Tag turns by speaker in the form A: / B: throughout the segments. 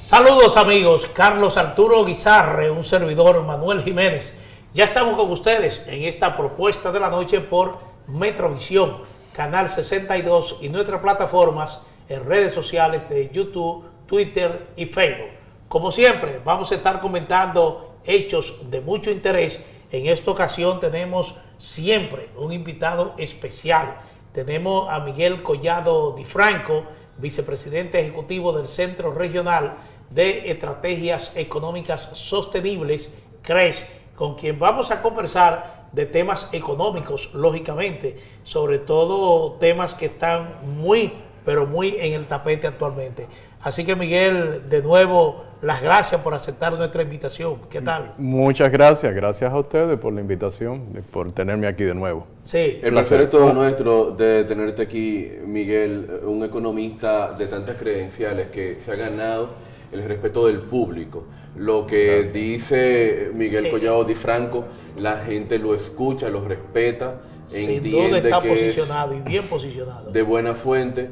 A: Saludos amigos, Carlos Arturo Guizarre, un servidor Manuel Jiménez. Ya estamos con ustedes en esta propuesta de la noche por Metrovisión, Canal 62 y nuestras plataformas en redes sociales de YouTube, Twitter y Facebook. Como siempre, vamos a estar comentando hechos de mucho interés. En esta ocasión tenemos siempre un invitado especial. Tenemos a Miguel Collado Di Franco, vicepresidente ejecutivo del Centro Regional de Estrategias Económicas Sostenibles, CRES, con quien vamos a conversar de temas económicos, lógicamente, sobre todo temas que están muy, pero muy en el tapete actualmente. Así que Miguel, de nuevo, las gracias por aceptar nuestra invitación. ¿Qué tal?
B: Muchas gracias, gracias a ustedes por la invitación, por tenerme aquí de nuevo.
A: Sí.
C: El placer es todo nuestro de tenerte aquí, Miguel, un economista de tantas credenciales que se ha ganado el respeto del público. Lo que dice Miguel Collado Di Franco, la gente lo escucha, lo respeta,
A: entiende está que posicionado y bien posicionado.
C: De buena fuente,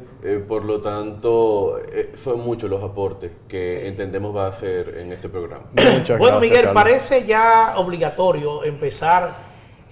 C: por lo tanto, son muchos los aportes que entendemos va a hacer en este programa.
A: Muchas bueno, gracias, Miguel, Carlos. Parece ya obligatorio empezar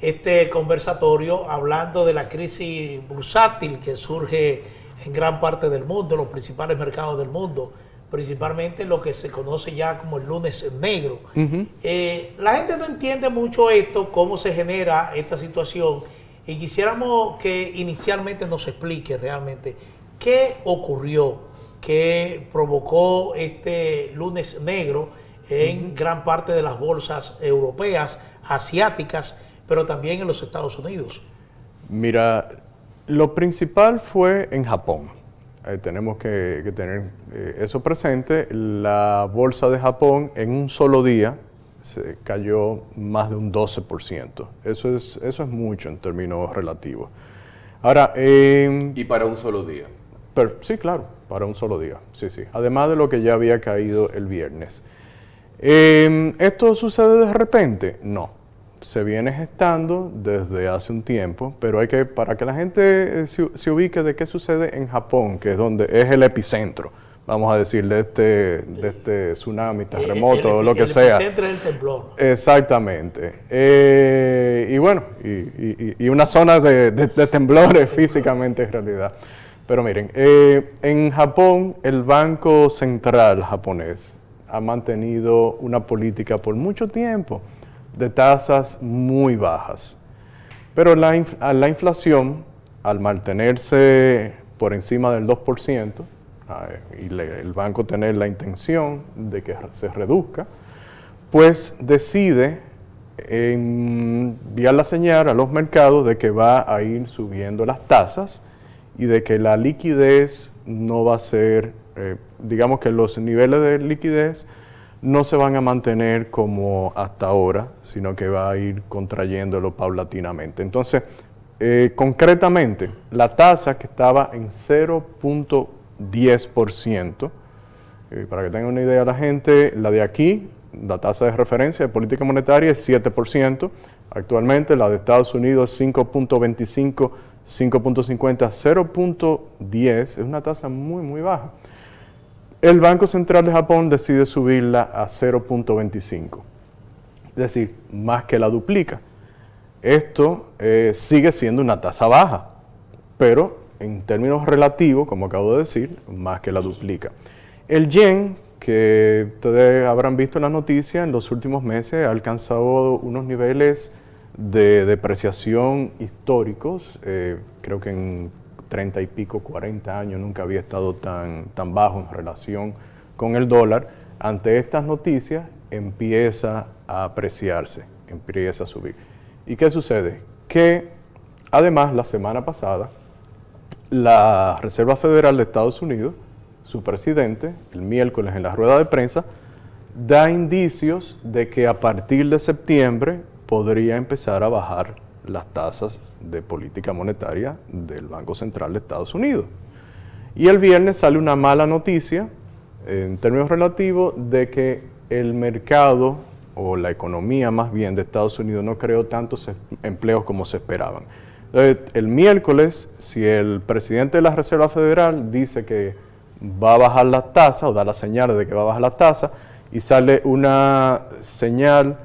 A: este conversatorio hablando de la crisis bursátil que surge en gran parte del mundo, los principales mercados del mundo, principalmente lo que se conoce ya como el lunes negro. La gente no entiende mucho esto, cómo se genera esta situación, y quisiéramos que inicialmente nos explique realmente qué ocurrió, qué provocó este lunes negro en gran parte de las bolsas europeas, asiáticas, pero también en los Estados Unidos.
B: Mira, lo principal fue en Japón. Tenemos que tener eso presente. La bolsa de Japón en un solo día se cayó más de un 12%. Eso es mucho en términos relativos. Ahora,
C: ¿y para un solo día?
B: Sí, claro, para un solo día. Sí. Además de lo que ya había caído el viernes. ¿Esto sucede de repente? No. Se viene gestando desde hace un tiempo, pero para que la gente se ubique de qué sucede en Japón, que es donde es el epicentro, vamos a decir, de este tsunami, terremoto, lo que sea.
A: El epicentro es el temblor.
B: Exactamente. Y bueno, y una zona de temblores físicamente en realidad. Pero miren, en Japón el Banco Central japonés ha mantenido una política por mucho tiempo de tasas muy bajas. Pero la inflación, al mantenerse por encima del 2%, y el banco tener la intención de que se reduzca, pues decide enviar la señal a los mercados de que va a ir subiendo las tasas y de que la liquidez no va a ser, digamos que los niveles de liquidez no se van a mantener como hasta ahora, sino que va a ir contrayéndolo paulatinamente. Entonces, concretamente, la tasa que estaba en 0.10%, para que tengan una idea la gente, la de aquí, la tasa de referencia de política monetaria es 7%, actualmente la de Estados Unidos es 5.25, 5.50, 0.10, es una tasa muy, muy baja. El Banco Central de Japón decide subirla a 0.25, es decir, más que la duplica. Esto sigue siendo una tasa baja, pero en términos relativos, como acabo de decir, más que la duplica. El yen, que ustedes habrán visto en la noticia, en los últimos meses ha alcanzado unos niveles de depreciación históricos, creo que en 30 y pico, 40 años, nunca había estado tan bajo en relación con el dólar. Ante estas noticias empieza a apreciarse, empieza a subir. ¿Y qué sucede? Que además la semana pasada la Reserva Federal de Estados Unidos, su presidente, el miércoles en la rueda de prensa, da indicios de que a partir de septiembre podría empezar a bajar las tasas de política monetaria del Banco Central de Estados Unidos. Y el viernes sale una mala noticia, en términos relativos, de que el mercado, o la economía más bien de Estados Unidos, no creó tantos empleos como se esperaban. El miércoles, si el presidente de la Reserva Federal dice que va a bajar la tasa o da las señales de que va a bajar la tasa y sale una señal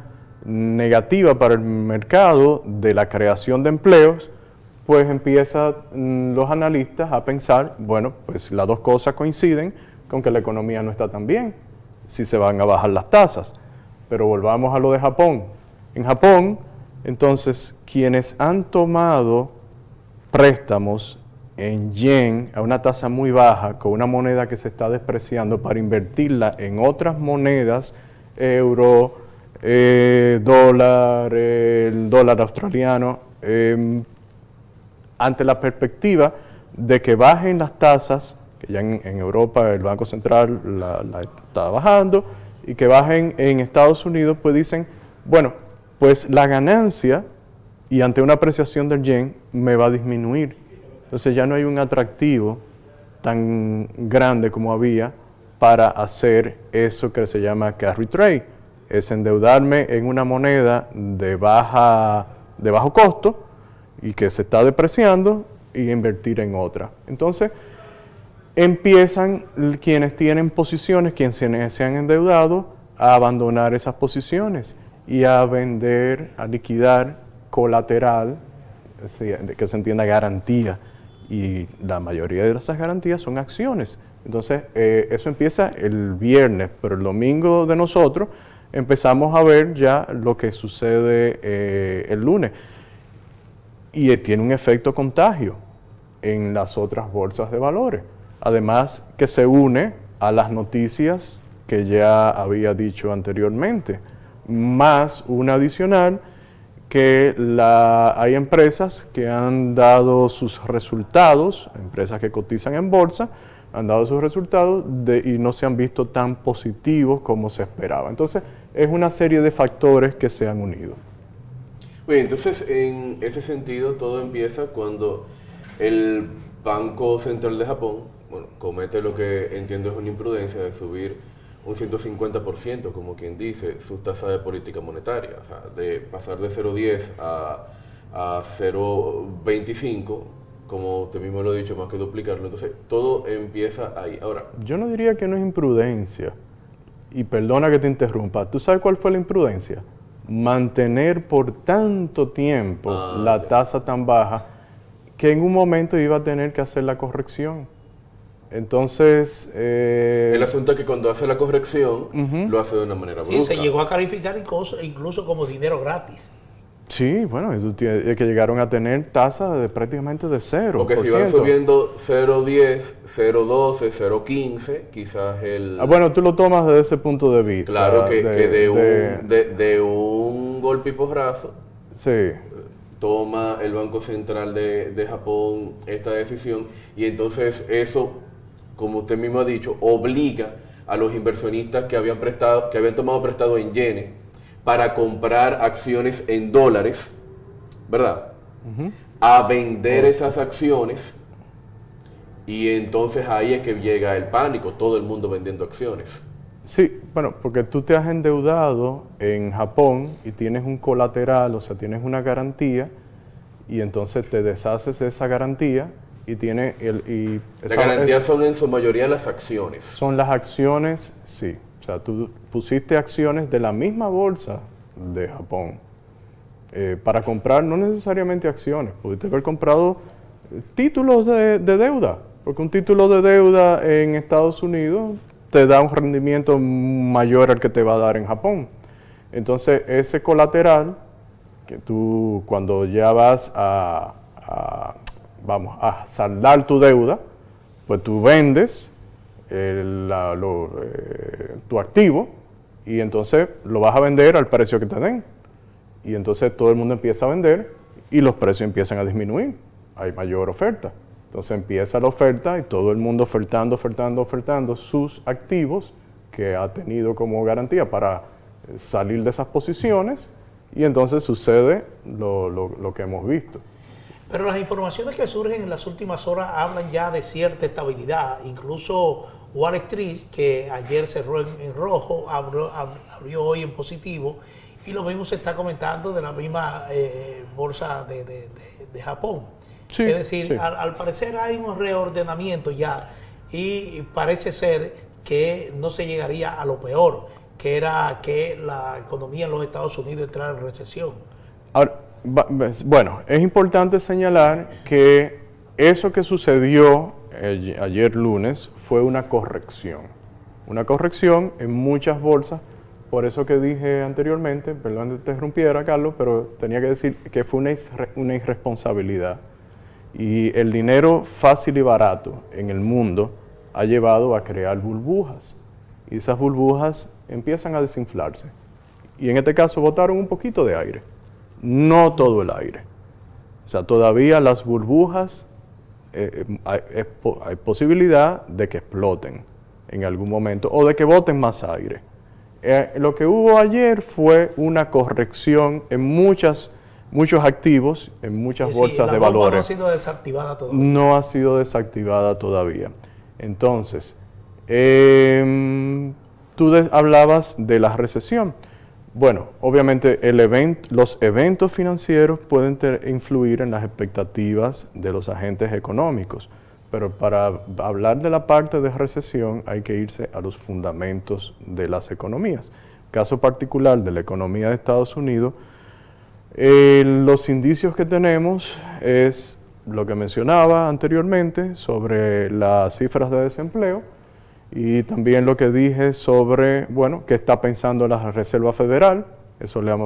B: negativa para el mercado de la creación de empleos, pues empiezan los analistas a pensar, bueno, pues las dos cosas coinciden con que la economía no está tan bien, si se van a bajar las tasas. Pero volvamos a lo de Japón. En Japón, entonces, quienes han tomado préstamos en yen a una tasa muy baja, con una moneda que se está despreciando, para invertirla en otras monedas, euro, dólar, el dólar australiano, ante la perspectiva de que bajen las tasas, que ya en Europa el Banco Central la está bajando, y que bajen en Estados Unidos, pues dicen, bueno, pues la ganancia, y ante una apreciación del yen, me va a disminuir. Entonces ya no hay un atractivo tan grande como había para hacer eso que se llama carry trade, es endeudarme en una moneda de bajo costo y que se está depreciando y invertir en otra. Entonces empiezan quienes tienen posiciones, quienes se han endeudado, a abandonar esas posiciones y a vender, a liquidar colateral, que se entienda garantía, y la mayoría de esas garantías son acciones. Entonces eso empieza el viernes, pero el domingo de nosotros empezamos a ver ya lo que sucede el lunes, y tiene un efecto contagio en las otras bolsas de valores, además que se une a las noticias que ya había dicho anteriormente, más una adicional, que hay empresas que han dado sus resultados, empresas que cotizan en bolsa, han dado sus resultados y no se han visto tan positivos como se esperaba. Entonces, es una serie de factores que se han unido.
C: Bien, entonces, en ese sentido, todo empieza cuando el Banco Central de Japón, bueno, comete lo que entiendo es una imprudencia de subir un 150%, como quien dice, su tasa de política monetaria, o sea, de pasar de 0,10 a 0,25, como usted mismo lo ha dicho, más que duplicarlo. Entonces, todo empieza ahí. Ahora,
B: yo no diría que no es imprudencia, y perdona que te interrumpa. ¿Tú sabes cuál fue la imprudencia? Mantener por tanto tiempo la tasa tan baja que en un momento iba a tener que hacer la corrección. Entonces...
C: el asunto es que cuando hace la corrección, lo hace de una manera brusca.
A: Sí, se llegó a calificar incluso como dinero gratis.
B: Sí, bueno, es que llegaron a tener tasas de prácticamente de 0%.
C: Porque si van subiendo 0,10, 0,12, 0,15, quizás el...
B: bueno, tú lo tomas desde ese punto de vista.
C: Claro, que de un golpe y porrazo,
B: sí,
C: toma el Banco Central de Japón esta decisión, y entonces eso, como usted mismo ha dicho, obliga a los inversionistas que habían tomado prestado en yenes para comprar acciones en dólares, ¿verdad? A vender esas acciones, y entonces ahí es que llega el pánico, todo el mundo vendiendo acciones.
B: Sí, bueno, porque tú te has endeudado en Japón y tienes un colateral, o sea, tienes una garantía, y entonces te deshaces de esa garantía y tiene
C: las garantías son en su mayoría las acciones.
B: Son las acciones, sí. O sea, tú pusiste acciones de la misma bolsa de Japón para comprar, no necesariamente acciones, pudiste haber comprado títulos de deuda, porque un título de deuda en Estados Unidos te da un rendimiento mayor al que te va a dar en Japón. Entonces, ese colateral, que tú cuando ya vas a saldar tu deuda, pues tú vendes tu activo, y entonces lo vas a vender al precio que te den. Y entonces todo el mundo empieza a vender y los precios empiezan a disminuir. Hay mayor oferta. Entonces empieza la oferta y todo el mundo ofertando sus activos que ha tenido como garantía para salir de esas posiciones, y entonces sucede lo que hemos visto.
A: Pero las informaciones que surgen en las últimas horas hablan ya de cierta estabilidad. Incluso Wall Street, que ayer cerró en rojo, abrió hoy en positivo, y lo mismo se está comentando de la misma bolsa de Japón. Sí, es decir, sí. Al parecer hay un reordenamiento ya y parece ser que no se llegaría a lo peor, que era que la economía en los Estados Unidos entrara en recesión.
B: Ahora, bueno, es importante señalar que eso que sucedió ayer lunes fue una corrección en muchas bolsas. Por eso que dije anteriormente, perdón que te interrumpiera, Carlos, pero tenía que decir que fue una irresponsabilidad. Y el dinero fácil y barato en el mundo ha llevado a crear burbujas. Y esas burbujas empiezan a desinflarse. Y en este caso botaron un poquito de aire, no todo el aire. O sea, todavía las burbujas, hay posibilidad de que exploten en algún momento o de que boten más aire. Lo que hubo ayer fue una corrección en muchos activos, en muchas bolsas de valores.
A: No ha sido desactivada todavía.
B: No ha sido desactivada todavía. Entonces, tú hablabas de la recesión. Bueno, obviamente los eventos financieros pueden influir en las expectativas de los agentes económicos. Pero para hablar de la parte de recesión hay que irse a los fundamentos de las economías. Caso particular de la economía de Estados Unidos, los indicios que tenemos es lo que mencionaba anteriormente sobre las cifras de desempleo y también lo que dije sobre, bueno, qué está pensando la Reserva Federal. Eso le ha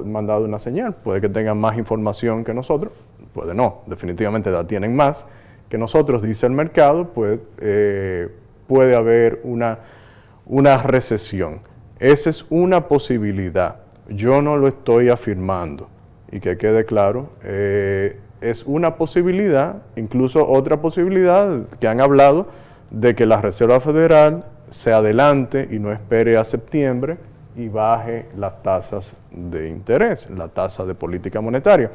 B: mandado una señal. Puede que tengan más información que nosotros, puede no, definitivamente la tienen más que nosotros, dice el mercado, puede haber una recesión. Esa es una posibilidad. Yo no lo estoy afirmando. Y que quede claro, es una posibilidad, incluso otra posibilidad que han hablado de que la Reserva Federal se adelante y no espere a septiembre y baje las tasas de interés, la tasa de política monetaria.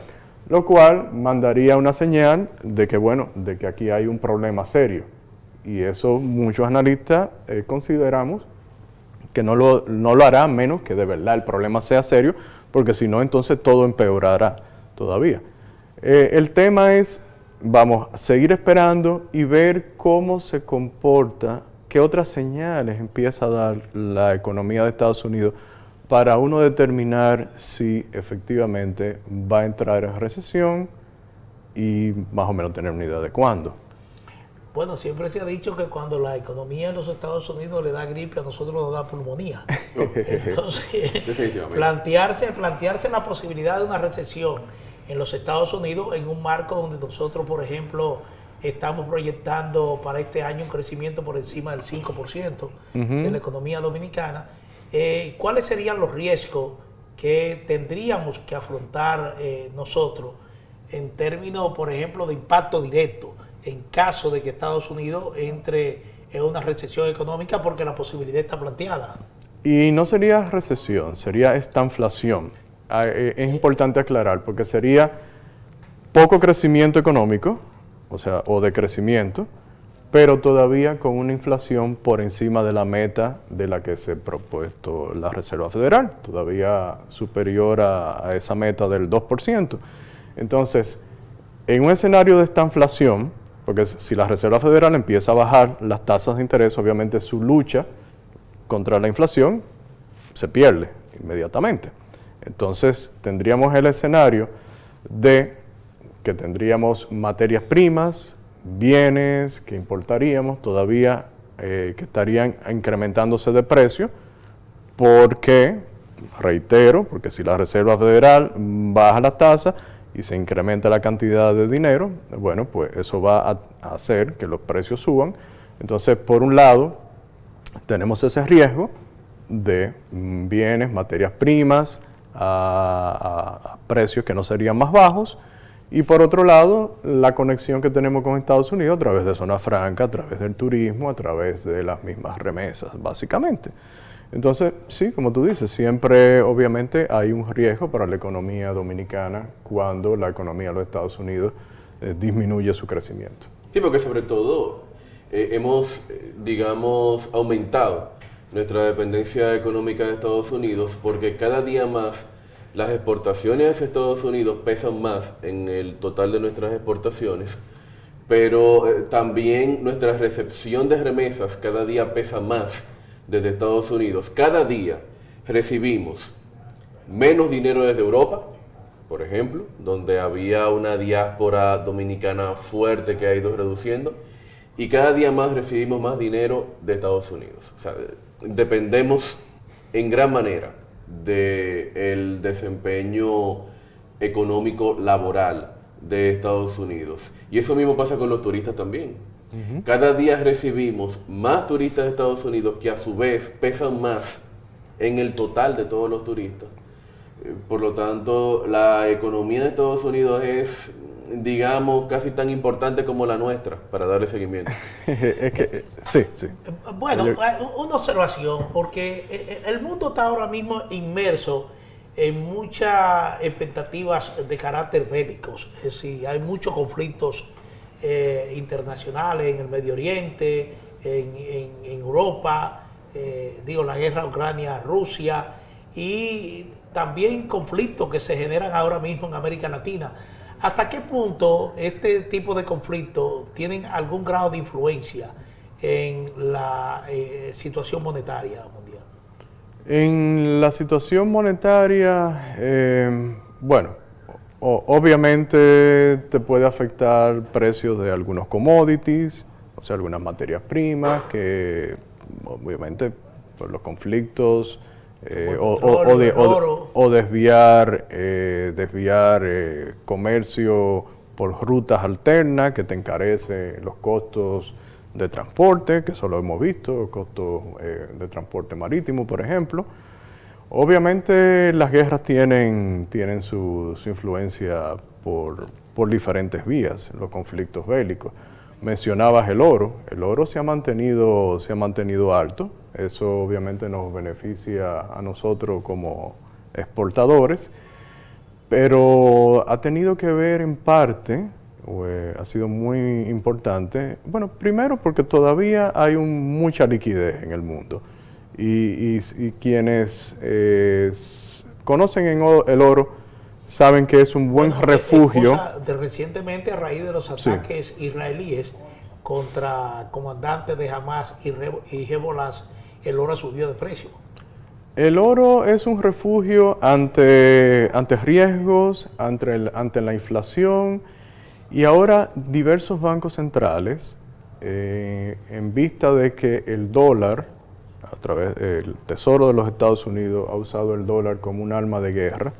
B: Lo cual mandaría una señal de que, bueno, de que aquí hay un problema serio. Y eso muchos analistas consideramos que no lo hará menos que de verdad el problema sea serio, porque si no, entonces todo empeorará todavía. El tema es, vamos a seguir esperando y ver cómo se comporta, qué otras señales empieza a dar la economía de Estados Unidos para uno determinar si efectivamente va a entrar en recesión y más o menos tener una idea de cuándo.
A: Bueno, siempre se ha dicho que cuando la economía en los Estados Unidos le da gripe, a nosotros nos da pulmonía. Entonces, plantearse la posibilidad de una recesión en los Estados Unidos en un marco donde nosotros, por ejemplo, estamos proyectando para este año un crecimiento por encima del 5% de la economía dominicana. ¿Cuáles serían los riesgos que tendríamos que afrontar nosotros en términos, por ejemplo, de impacto directo en caso de que Estados Unidos entre en una recesión económica, porque la posibilidad está planteada?
B: Y no sería recesión, sería estanflación. Es importante aclarar, porque sería poco crecimiento económico, o de crecimiento, pero todavía con una inflación por encima de la meta de la que se ha propuesto la Reserva Federal, todavía superior a esa meta del 2%. Entonces, en un escenario de estanflación, porque si la Reserva Federal empieza a bajar las tasas de interés, obviamente su lucha contra la inflación se pierde inmediatamente. Entonces, tendríamos el escenario de que tendríamos materias primas, bienes que importaríamos todavía que estarían incrementándose de precio, porque, reitero, porque si la Reserva Federal baja la tasa y se incrementa la cantidad de dinero, bueno, pues eso va a hacer que los precios suban. Entonces, por un lado, tenemos ese riesgo de bienes, materias primas a precios que no serían más bajos, y por otro lado, la conexión que tenemos con Estados Unidos a través de zona franca, a través del turismo, a través de las mismas remesas, básicamente. Entonces, sí, como tú dices, siempre obviamente hay un riesgo para la economía dominicana cuando la economía de los Estados Unidos disminuye su crecimiento.
C: Sí, porque sobre todo hemos, digamos, aumentado nuestra dependencia económica de Estados Unidos, porque cada día más las exportaciones hacia Estados Unidos pesan más en el total de nuestras exportaciones pero también nuestra recepción de remesas cada día pesa más desde Estados Unidos. Cada día recibimos menos dinero desde Europa, por ejemplo, donde había una diáspora dominicana fuerte que ha ido reduciendo, y cada día más recibimos más dinero de Estados Unidos. O sea, dependemos en gran manera del desempeño económico laboral de Estados Unidos. Y eso mismo pasa con los turistas también. Cada día recibimos más turistas de Estados Unidos que a su vez pesan más en el total de todos los turistas. Por lo tanto, la economía de Estados Unidos es, digamos, casi tan importante como la nuestra para darle seguimiento.
B: Es que, sí.
A: Bueno, una observación, porque el mundo está ahora mismo inmerso en muchas expectativas de carácter bélicos. Es decir, hay muchos conflictos internacionales en el Medio Oriente, en Europa, la guerra Ucrania-Rusia, y también conflictos que se generan ahora mismo en América Latina. ¿Hasta qué punto este tipo de conflictos tienen algún grado de influencia en la situación monetaria mundial?
B: En la situación monetaria, bueno, obviamente te puede afectar precios de algunos commodities, o sea, algunas materias primas que obviamente por los conflictos o desviar comercio por rutas alternas que te encarece los costos de transporte, que eso lo hemos visto, costos de transporte marítimo, por ejemplo. Obviamente las guerras tienen su influencia por diferentes vías, los conflictos bélicos. Mencionabas el oro se ha mantenido alto, eso obviamente nos beneficia a nosotros como exportadores, pero ha tenido que ver en parte, ha sido muy importante, bueno, primero porque todavía hay mucha liquidez en el mundo y quienes conocen el oro saben que es un buen refugio.
A: Recientemente, a raíz de los ataques israelíes contra comandantes de Hamas y Hezbollah, el oro subió de precio.
B: El oro es un refugio ante riesgos, ante la inflación, y ahora diversos bancos centrales, en vista de que el dólar, a través del Tesoro de los Estados Unidos, ha usado el dólar como un arma de guerra.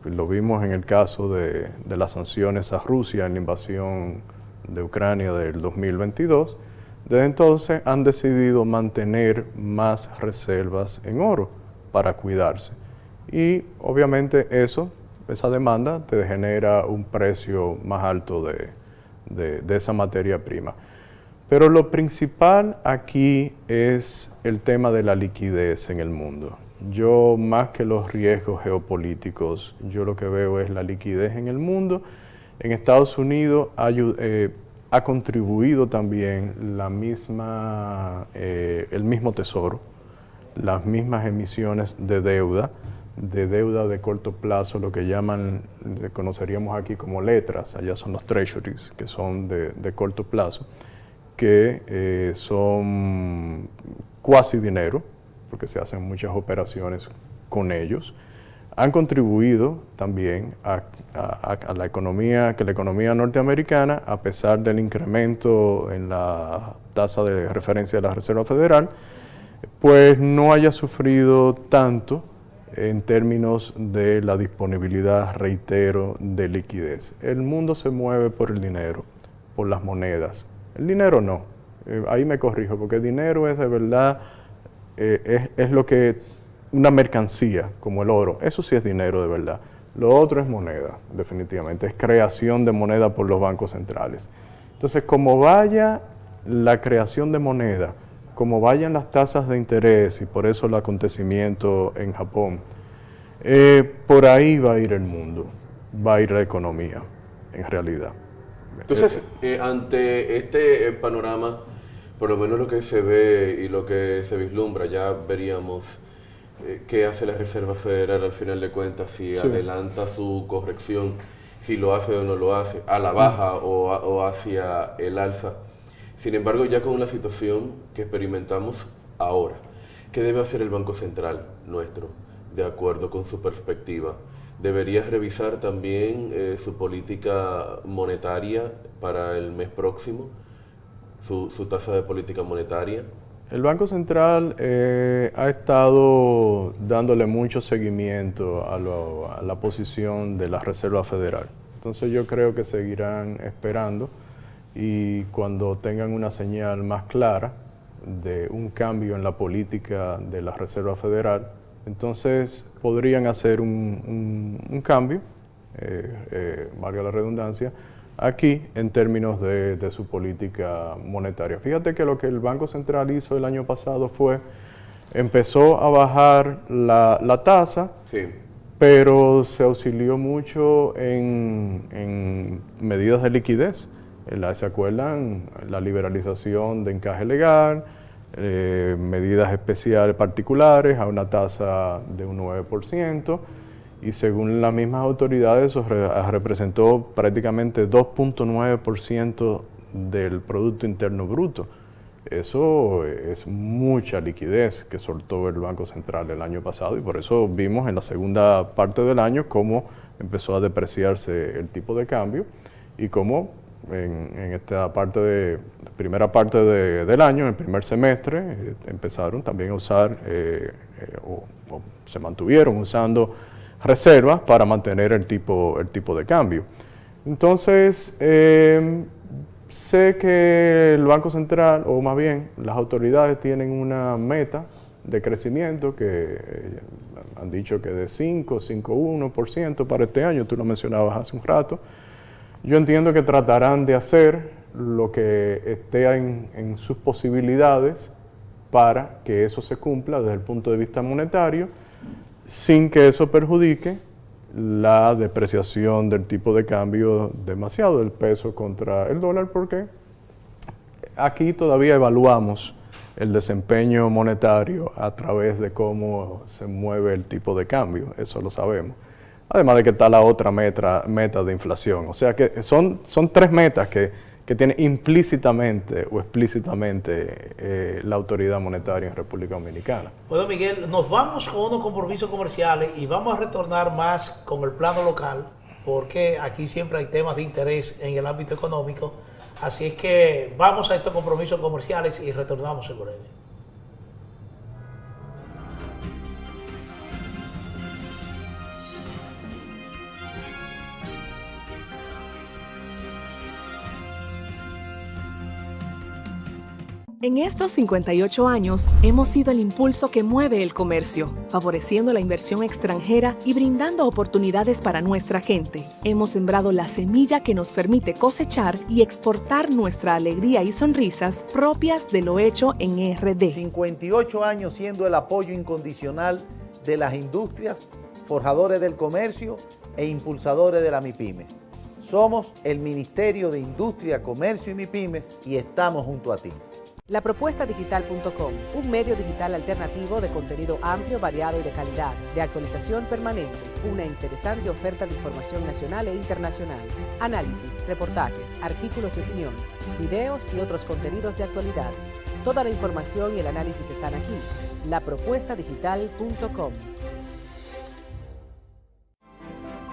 B: Lo vimos en el caso de las sanciones a Rusia en la invasión de Ucrania del 2022. Desde entonces han decidido mantener más reservas en oro para cuidarse. Y obviamente esa demanda te genera un precio más alto de esa materia prima. Pero lo principal aquí es el tema de la liquidez en el mundo. Yo, más que los riesgos geopolíticos, yo lo que veo es la liquidez en el mundo. En Estados Unidos ha contribuido también el mismo tesoro, las mismas emisiones de deuda de corto plazo, lo que conoceríamos aquí como letras, allá son los treasuries, que son de corto plazo, que son cuasi dinero, porque se hacen muchas operaciones con ellos. Han contribuido también a la economía norteamericana, a pesar del incremento en la tasa de referencia de la Reserva Federal, pues no haya sufrido tanto en términos de la disponibilidad, reitero, de liquidez. El mundo se mueve por el dinero, por las monedas. El dinero no. Ahí me corrijo, porque el dinero es de verdad, es lo que una mercancía, como el oro. Eso sí es dinero de verdad. Lo otro es moneda, definitivamente. Es creación de moneda por los bancos centrales. Entonces, como vaya la creación de moneda, como vayan las tasas de interés, y por eso el acontecimiento en Japón, por ahí va a ir el mundo, va a ir la economía, en realidad.
C: Entonces, ante este panorama, por lo menos lo que se ve y lo que se vislumbra, ya veríamos qué hace la Reserva Federal al final de cuentas, si adelanta su corrección si lo hace o no lo hace, a la baja o hacia el alza. Sin embargo, ya con la situación que experimentamos ahora, ¿qué debe hacer el Banco Central nuestro, de acuerdo con su perspectiva? ¿Debería revisar también su política monetaria para el mes próximo, su tasa de política monetaria?
B: El Banco Central ha estado dándole mucho seguimiento a la posición de la Reserva Federal. Entonces yo creo que seguirán esperando y cuando tengan una señal más clara de un cambio en la política de la Reserva Federal, entonces podrían hacer un cambio, valga la redundancia, aquí en términos de su política monetaria. Fíjate que lo que el Banco Central hizo el año pasado fue, empezó a bajar la tasa,
C: Sí.
B: pero se auxilió mucho en medidas de liquidez. ¿Se acuerdan? La liberalización de encaje legal, medidas especiales particulares a una tasa de un 9%, y según las mismas autoridades eso representó prácticamente 2.9% del Producto Interno Bruto. Eso es mucha liquidez que soltó el Banco Central el año pasado y por eso vimos en la segunda parte del año cómo empezó a depreciarse el tipo de cambio y cómo en esta primera parte del año, en el primer semestre, empezaron también a usar o se mantuvieron usando reservas para mantener el tipo de cambio. Entonces, sé que el Banco Central, o más bien las autoridades, tienen una meta de crecimiento que han dicho que de 5,1% para este año, tú lo mencionabas hace un rato. Yo entiendo que tratarán de hacer lo que esté en sus posibilidades para que eso se cumpla desde el punto de vista monetario, sin que eso perjudique la depreciación del tipo de cambio demasiado, del peso contra el dólar, porque aquí todavía evaluamos el desempeño monetario a través de cómo se mueve el tipo de cambio, eso lo sabemos. Además de que está la otra meta de inflación. O sea que son tres metas que tiene implícitamente o explícitamente la autoridad monetaria en República Dominicana.
A: Bueno, Miguel, nos vamos con unos compromisos comerciales y vamos a retornar más con el plano local, porque aquí siempre hay temas de interés en el ámbito económico. Así es que vamos a estos compromisos comerciales y retornamos en breve.
D: En estos 58 años hemos sido el impulso que mueve el comercio, favoreciendo la inversión extranjera y brindando oportunidades para nuestra gente. Hemos sembrado la semilla que nos permite cosechar y exportar nuestra alegría y sonrisas propias de lo hecho en RD.
E: 58 años siendo el apoyo incondicional de las industrias, forjadores del comercio e impulsadores de la MIPYMES. Somos el Ministerio de Industria, Comercio y MIPYMES y estamos junto a ti.
F: Lapropuestadigital.com, un medio digital alternativo de contenido amplio, variado y de calidad, de actualización permanente, una interesante oferta de información nacional e internacional, análisis, reportajes, artículos de opinión, videos y otros contenidos de actualidad. Toda la información y el análisis están aquí. Lapropuestadigital.com.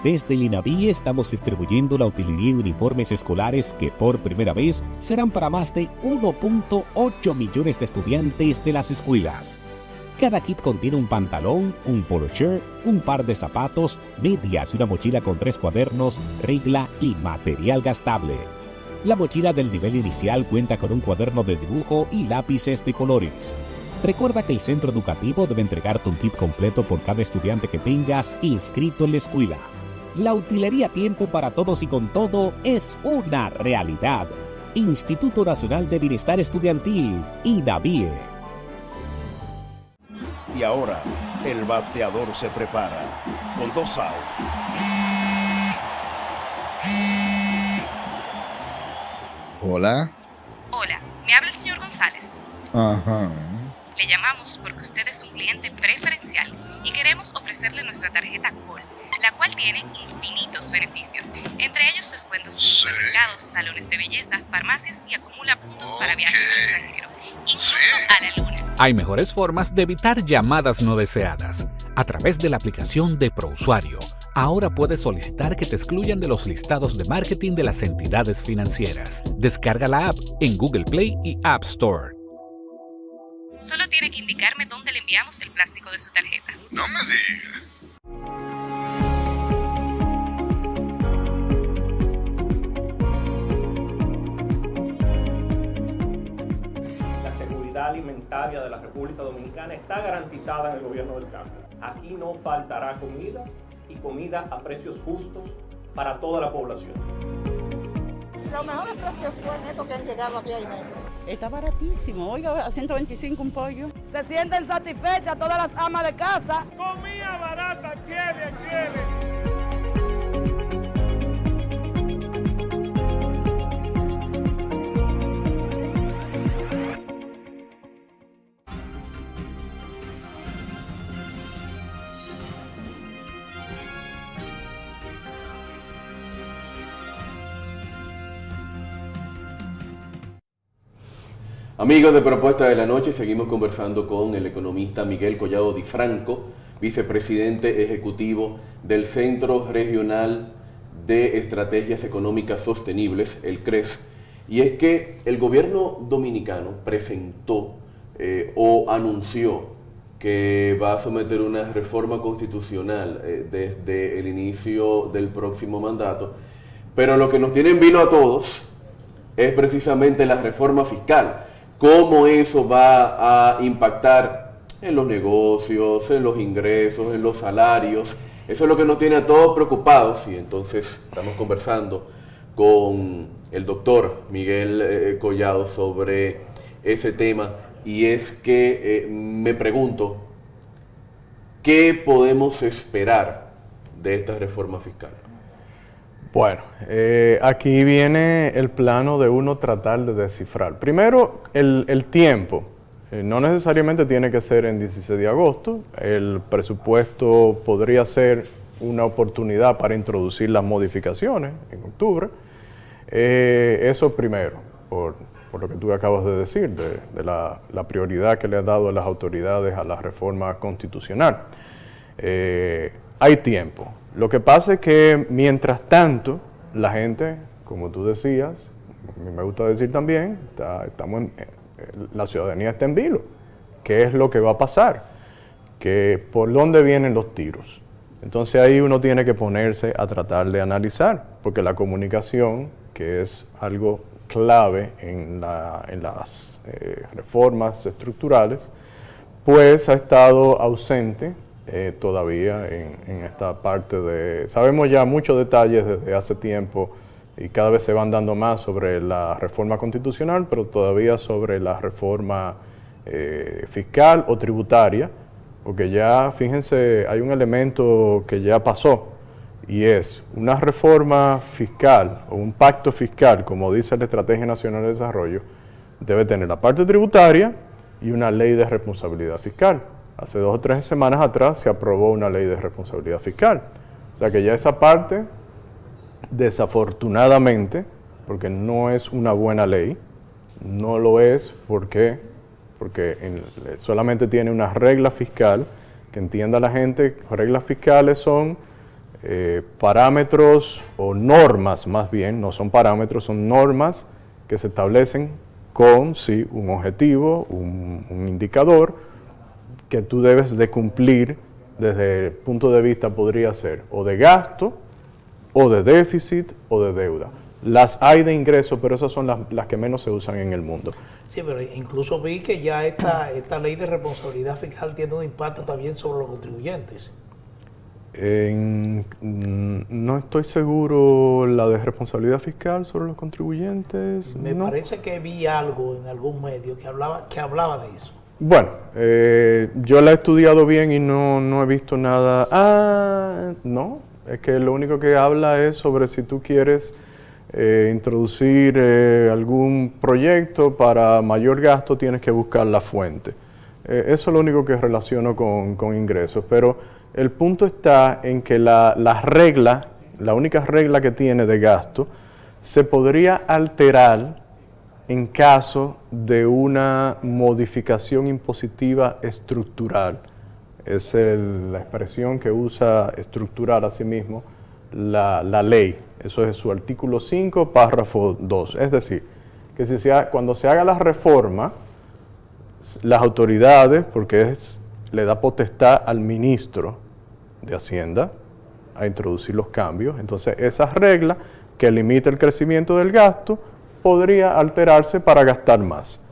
G: Desde el INAVIE estamos distribuyendo la utilería y uniformes escolares que por primera vez serán para más de 1.8 millones de estudiantes de las escuelas. Cada kit contiene un pantalón, un polo shirt, un par de zapatos, medias y una mochila con 3 cuadernos, regla y material gastable. La mochila del nivel inicial cuenta con un cuaderno de dibujo y lápices de colores. Recuerda que el centro educativo debe entregarte un kit completo por cada estudiante que tengas inscrito en la escuela. La utilería a tiempo para todos y con todo es una realidad. Instituto Nacional de Bienestar Estudiantil, INAVIE.
H: Y ahora, el bateador se prepara con 2 outs. Hola.
I: Hola, me habla el señor González.
H: Ajá.
I: Le llamamos porque usted es un cliente preferencial y queremos ofrecerle nuestra tarjeta COL, la cual tiene infinitos beneficios, entre ellos descuentos en supermercados, salones de belleza, farmacias y acumula puntos para viajes al extranjero, incluso a la luna.
J: Hay mejores formas de evitar llamadas no deseadas. A través de la aplicación de ProUsuario, ahora puedes solicitar que te excluyan de los listados de marketing de las entidades financieras. Descarga la app en Google Play y App Store.
I: Solo tiene que indicarme dónde le enviamos el plástico de su tarjeta.
H: No me diga.
K: La seguridad alimentaria de la República Dominicana está garantizada en el gobierno del cambio. Aquí no faltará comida y comida a precios justos para toda la población.
L: Los mejores precios fueron estos que han llegado aquí a Inés.
M: Está baratísimo, oiga, a 125 un pollo.
N: Se sienten satisfechas todas las amas de casa.
O: Comida barata, chévere.
C: Amigos de Propuesta de la Noche, seguimos conversando con el economista Miguel Collado Di Franco, vicepresidente ejecutivo del Centro Regional de Estrategias Económicas Sostenibles, el CRES. Y es que el gobierno dominicano presentó o anunció que va a someter una reforma constitucional desde el inicio del próximo mandato, pero lo que nos tiene en vilo a todos es precisamente la reforma fiscal. Cómo eso va a impactar en los negocios, en los ingresos, en los salarios. Eso es lo que nos tiene a todos preocupados y entonces estamos conversando con el doctor Miguel Collado sobre ese tema y es que me pregunto, ¿qué podemos esperar de esta reforma fiscal?
B: Bueno, aquí viene el plano de uno tratar de descifrar. Primero, el tiempo. No necesariamente tiene que ser en 16 de agosto. El presupuesto podría ser una oportunidad para introducir las modificaciones en octubre. Eso primero, por lo que tú acabas de decir, de la prioridad que le ha dado a las autoridades a la reforma constitucional. Hay tiempo. Lo que pasa es que mientras tanto, la gente, como tú decías, me gusta decir también, la ciudadanía está en vilo. ¿Qué es lo que va a pasar? ¿Por dónde vienen los tiros? Entonces ahí uno tiene que ponerse a tratar de analizar, porque la comunicación, que es algo clave en las reformas estructurales, pues ha estado ausente todavía en esta parte de... Sabemos ya muchos detalles desde hace tiempo y cada vez se van dando más sobre la reforma constitucional, pero todavía sobre la reforma fiscal o tributaria, porque ya, fíjense, hay un elemento que ya pasó y es una reforma fiscal o un pacto fiscal, como dice la Estrategia Nacional de Desarrollo, debe tener la parte tributaria y una ley de responsabilidad fiscal. Hace 2 o 3 semanas atrás se aprobó una ley de responsabilidad fiscal. O sea que ya esa parte, desafortunadamente, porque no es una buena ley, no lo es porque solamente tiene una regla fiscal, que entienda la gente, reglas fiscales son parámetros o normas más bien, no son parámetros, son normas que se establecen con sí, un objetivo, un indicador, que tú debes de cumplir desde el punto de vista podría ser o de gasto, o de déficit, o de deuda. Las hay de ingreso, pero esas son las que menos se usan en el mundo.
A: Sí, pero incluso vi que ya esta ley de responsabilidad fiscal tiene un impacto también sobre los contribuyentes.
B: No estoy seguro la de responsabilidad fiscal sobre los contribuyentes.
A: Me parece que vi algo en algún medio que hablaba de eso.
B: Bueno, yo la he estudiado bien y no he visto nada. No, es que lo único que habla es sobre si tú quieres introducir algún proyecto para mayor gasto, tienes que buscar la fuente. Eso es lo único que relaciono con ingresos, pero el punto está en que la única regla que tiene de gasto, se podría alterar en caso de una modificación impositiva estructural. Es la expresión que usa estructural asimismo la ley. Eso es su artículo 5, párrafo 2. Es decir, que cuando se haga la reforma, las autoridades, porque le da potestad al ministro de Hacienda a introducir los cambios, entonces esas reglas que limita el crecimiento del gasto podría alterarse para gastar más.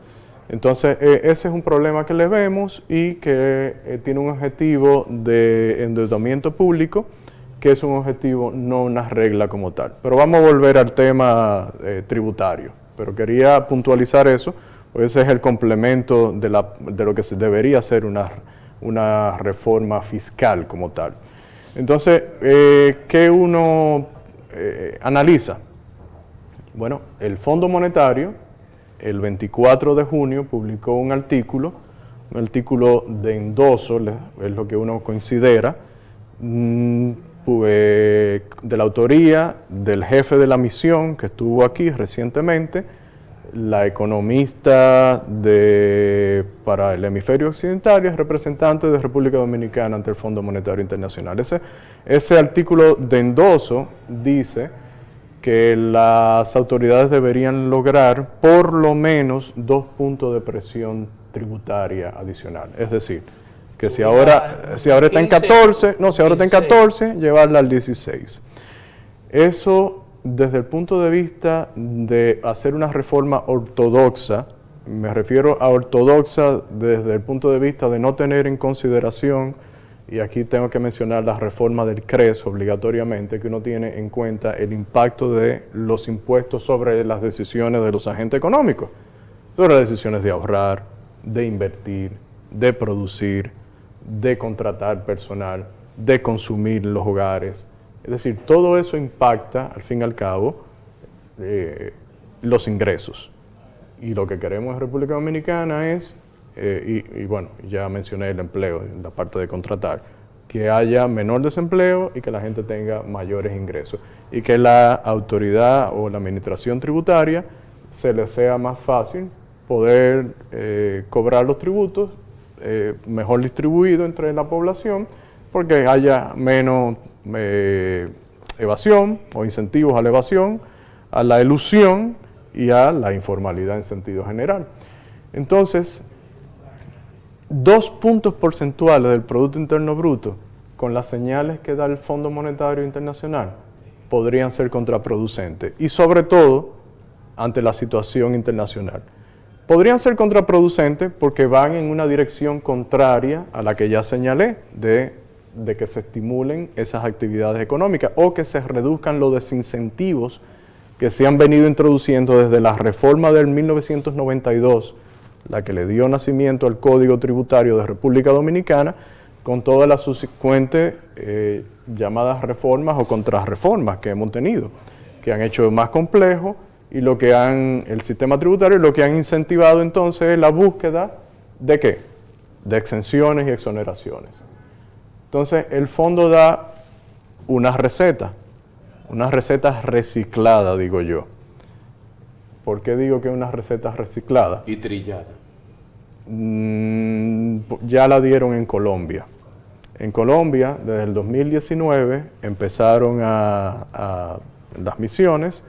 B: Entonces ese es un problema que le vemos y que tiene un objetivo de endeudamiento público, que es un objetivo, no una regla como tal. Pero vamos a volver al tema tributario, pero quería puntualizar eso, porque ese es el complemento de lo que debería ser una reforma fiscal como tal. Entonces, ¿qué uno analiza? Bueno, el Fondo Monetario, el 24 de junio, publicó un artículo de endoso, es lo que uno considera, de la autoría del jefe de la misión que estuvo aquí recientemente, la economista para el hemisferio occidental y el representante de República Dominicana ante el Fondo Monetario Internacional. Ese artículo de endoso dice que las autoridades deberían lograr por lo menos 2 puntos de presión tributaria adicional. Es decir, que si ahora está en 14, llevarla al 16. Eso, desde el punto de vista de hacer una reforma ortodoxa, me refiero a ortodoxa desde el punto de vista de no tener en consideración, y aquí tengo que mencionar la reforma del CRES obligatoriamente, que uno tiene en cuenta el impacto de los impuestos sobre las decisiones de los agentes económicos, sobre las decisiones de ahorrar, de invertir, de producir, de contratar personal, de consumir en los hogares. Es decir, todo eso impacta, al fin y al cabo, los ingresos. Y lo que queremos en República Dominicana es, y bueno, ya mencioné el empleo, la parte de contratar, que haya menor desempleo y que la gente tenga mayores ingresos. Y que la autoridad o la administración tributaria se le sea más fácil poder cobrar los tributos mejor distribuidos entre la población, porque haya menos evasión o incentivos a la evasión, a la elusión y a la informalidad en sentido general. Entonces, 2 puntos porcentuales del Producto Interno Bruto, con las señales que da el Fondo Monetario Internacional, podrían ser contraproducentes, y sobre todo ante la situación internacional. Podrían ser contraproducentes porque van en una dirección contraria a la que ya señalé, de que se estimulen esas actividades económicas o que se reduzcan los desincentivos que se han venido introduciendo desde la reforma del 1992, la que le dio nacimiento al Código Tributario de República Dominicana, con todas las subsecuentes llamadas reformas o contrarreformas que hemos tenido, que han hecho más complejo y el sistema tributario, lo que han incentivado entonces es la búsqueda ¿de qué? De exenciones y exoneraciones. Entonces, el fondo da una receta reciclada, digo yo. ¿Por qué digo que es una receta reciclada?
C: Y trillada.
B: Ya la dieron en Colombia. En Colombia, desde el 2019, empezaron las misiones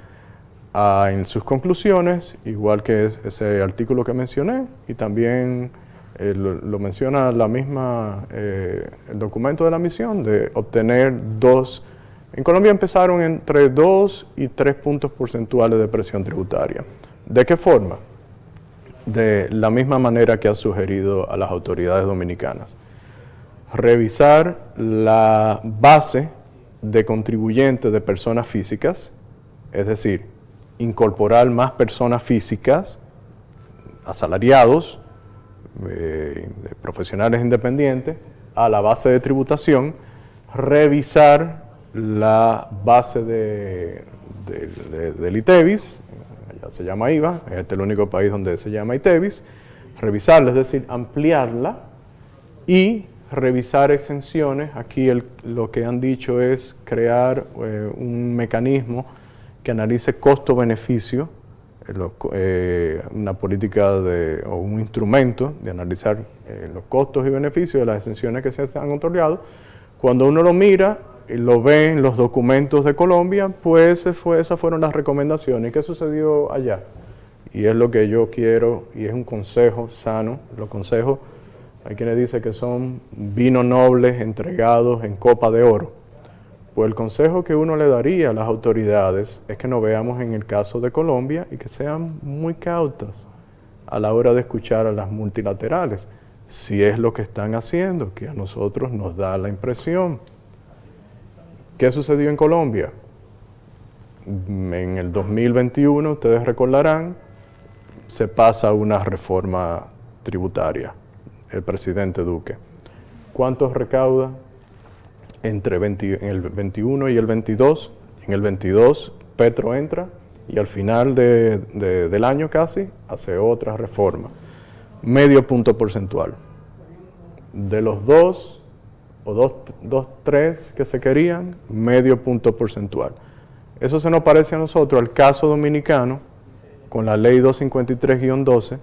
B: en sus conclusiones, igual que ese artículo que mencioné, y también lo menciona el documento de la misión, de obtener en Colombia empezaron entre 2 y 3 puntos porcentuales de presión tributaria. ¿De qué forma? De la misma manera que ha sugerido a las autoridades dominicanas. Revisar la base de contribuyentes de personas físicas, es decir, incorporar más personas físicas, asalariados, profesionales independientes, a la base de tributación, revisar la base del ITEVIS, ya se llama IVA, este es el único país donde se llama ITEVIS, revisarla, es decir, ampliarla y revisar exenciones. Aquí lo que han dicho es crear un mecanismo que analice costo-beneficio, una política o un instrumento de analizar los costos y beneficios de las exenciones que se han otorgado. Cuando uno lo mira y lo ve en los documentos de Colombia, pues esas fueron las recomendaciones. ¿Qué sucedió allá? Y es lo que yo quiero, y es un consejo sano. Los consejos, hay quienes dicen que son vinos nobles entregados en copa de oro. Pues el consejo que uno le daría a las autoridades es que nos veamos en el caso de Colombia y que sean muy cautas a la hora de escuchar a las multilaterales, si es lo que están haciendo, que a nosotros nos da la impresión. ¿Qué sucedió en Colombia? En el 2021, ustedes recordarán, se pasa una reforma tributaria, el presidente Duque. ¿Cuántos recauda? En el 21 y el 22. En el 22 Petro entra y al final del año casi hace otra reforma. Medio punto porcentual. De los 2 o 3 que se querían, medio punto porcentual. Eso se nos parece a nosotros al caso dominicano con la ley 253-12,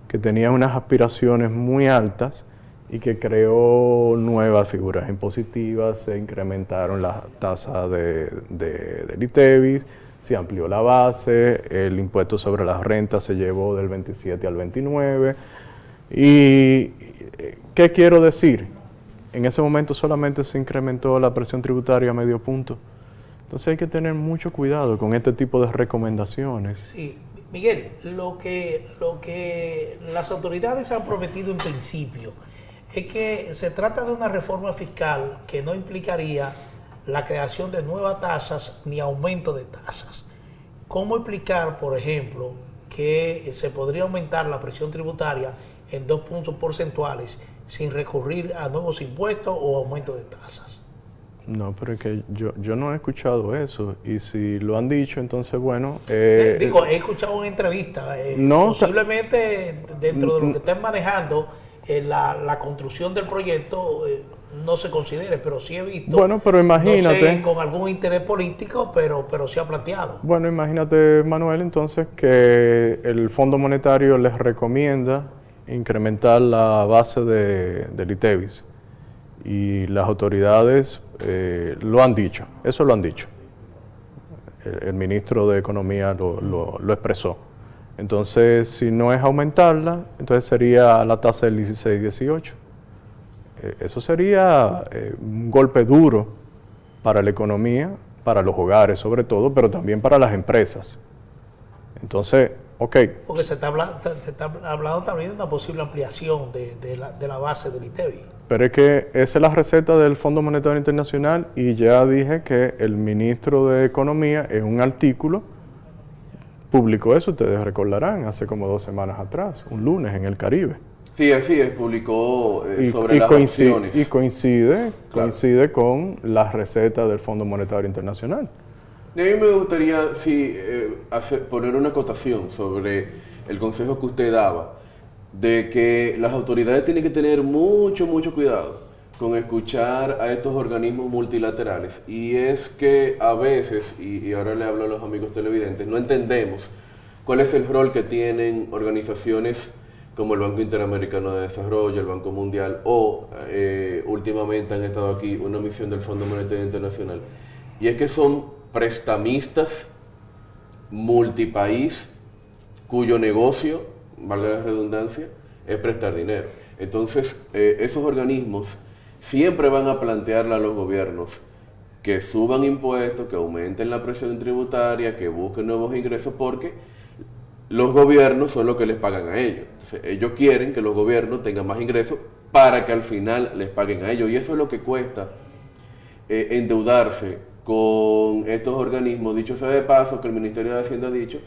B: que tenía unas aspiraciones muy altas y que creó nuevas figuras impositivas, se incrementaron las tasas del ITEVIS, se amplió la base, el impuesto sobre las rentas se llevó del 27 al 29. ¿Y qué quiero decir? En ese momento solamente se incrementó la presión tributaria a medio punto. Entonces hay que tener mucho cuidado con este tipo de recomendaciones.
A: Sí, Miguel, lo que las autoridades han prometido en principio es que se trata de una reforma fiscal que no implicaría la creación de nuevas tasas ni aumento de tasas. ¿Cómo explicar, por ejemplo, que se podría aumentar la presión tributaria en 2 puntos porcentuales sin recurrir a nuevos impuestos o aumento de tasas?
B: No, pero es que yo no he escuchado eso, y si lo han dicho, entonces bueno...
A: he escuchado una entrevista, posiblemente dentro de lo que estén manejando, la construcción del proyecto no se considere, pero sí he visto,
B: bueno, pero imagínate,
A: no sé, con algún interés político, pero se ha planteado.
B: Bueno, imagínate, Manuel, entonces que el Fondo Monetario les recomienda incrementar la base del ITEVIS, y las autoridades lo han dicho, eso lo han dicho. El ministro de Economía lo expresó. Entonces, si no es aumentarla, entonces sería la tasa del 16-18. Eso sería un golpe duro para la economía, para los hogares sobre todo, pero también para las empresas. Entonces, ok.
A: Porque se está hablando también de una posible ampliación de la base del ITEVI.
B: Pero es que esa es la receta del Fondo Monetario Internacional, y ya dije que el ministro de Economía en un artículo publicó eso, ustedes recordarán, hace como 2 semanas atrás, un lunes en el Caribe.
C: Sí, así es, publicó sobre las opciones.
B: Y coincide con la receta del Fondo Monetario Internacional.
C: A mí me gustaría poner una acotación sobre el consejo que usted daba, de que las autoridades tienen que tener mucho cuidado con escuchar a estos organismos multilaterales. Y es que a veces, y ahora le hablo a los amigos televidentes, no entendemos cuál es el rol que tienen organizaciones como el Banco Interamericano de Desarrollo, el Banco Mundial, o últimamente han estado aquí una misión del Fondo Monetario Internacional. Y es que son prestamistas multipaís cuyo negocio, valga la redundancia, es prestar dinero. Entonces, esos organismos siempre van a plantearle a los gobiernos que suban impuestos, que aumenten la presión tributaria, que busquen nuevos ingresos, porque los gobiernos son los que les pagan a ellos. Entonces, ellos quieren que los gobiernos tengan más ingresos para que al final les paguen a ellos. Y eso es lo que cuesta endeudarse con estos organismos. Dicho sea de paso, que el Ministerio de Hacienda ha dicho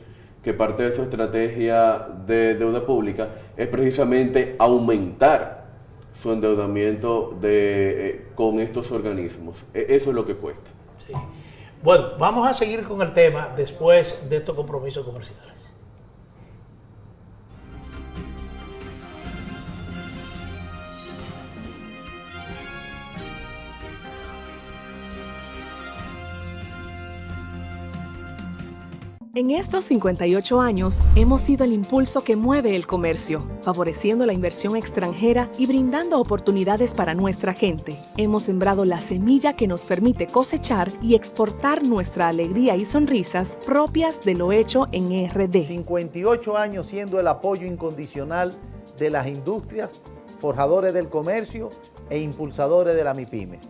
C: que parte de su estrategia de deuda pública es precisamente aumentar su endeudamiento con estos organismos. Eso es lo que cuesta.
A: Sí. Bueno, vamos a seguir con el tema después de estos compromisos comerciales.
D: En estos 58 años hemos sido el impulso que mueve el comercio, favoreciendo la inversión extranjera y brindando oportunidades para nuestra gente. Hemos sembrado la semilla que nos permite cosechar y exportar nuestra alegría y sonrisas propias de lo hecho en RD.
E: 58 años siendo el apoyo incondicional de las industrias, forjadores del comercio e impulsadores de la MIPYMES.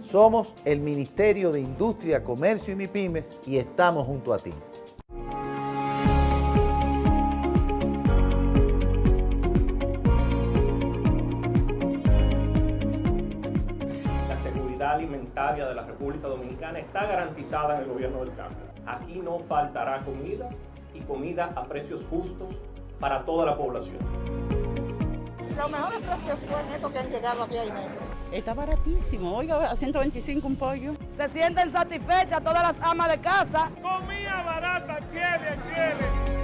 E: Somos el Ministerio de Industria, Comercio y MIPYMES y estamos junto a ti.
K: La seguridad alimentaria de la República Dominicana está garantizada en el gobierno del cambio. Aquí no faltará comida y comida a precios justos para toda la población.
L: Los mejores precios fueron estos que han llegado aquí ahí dentro.
M: Está baratísimo, oiga, a 125 un pollo.
N: Se sienten satisfechas todas las amas de casa.
O: Comida barata, chévere, chévere.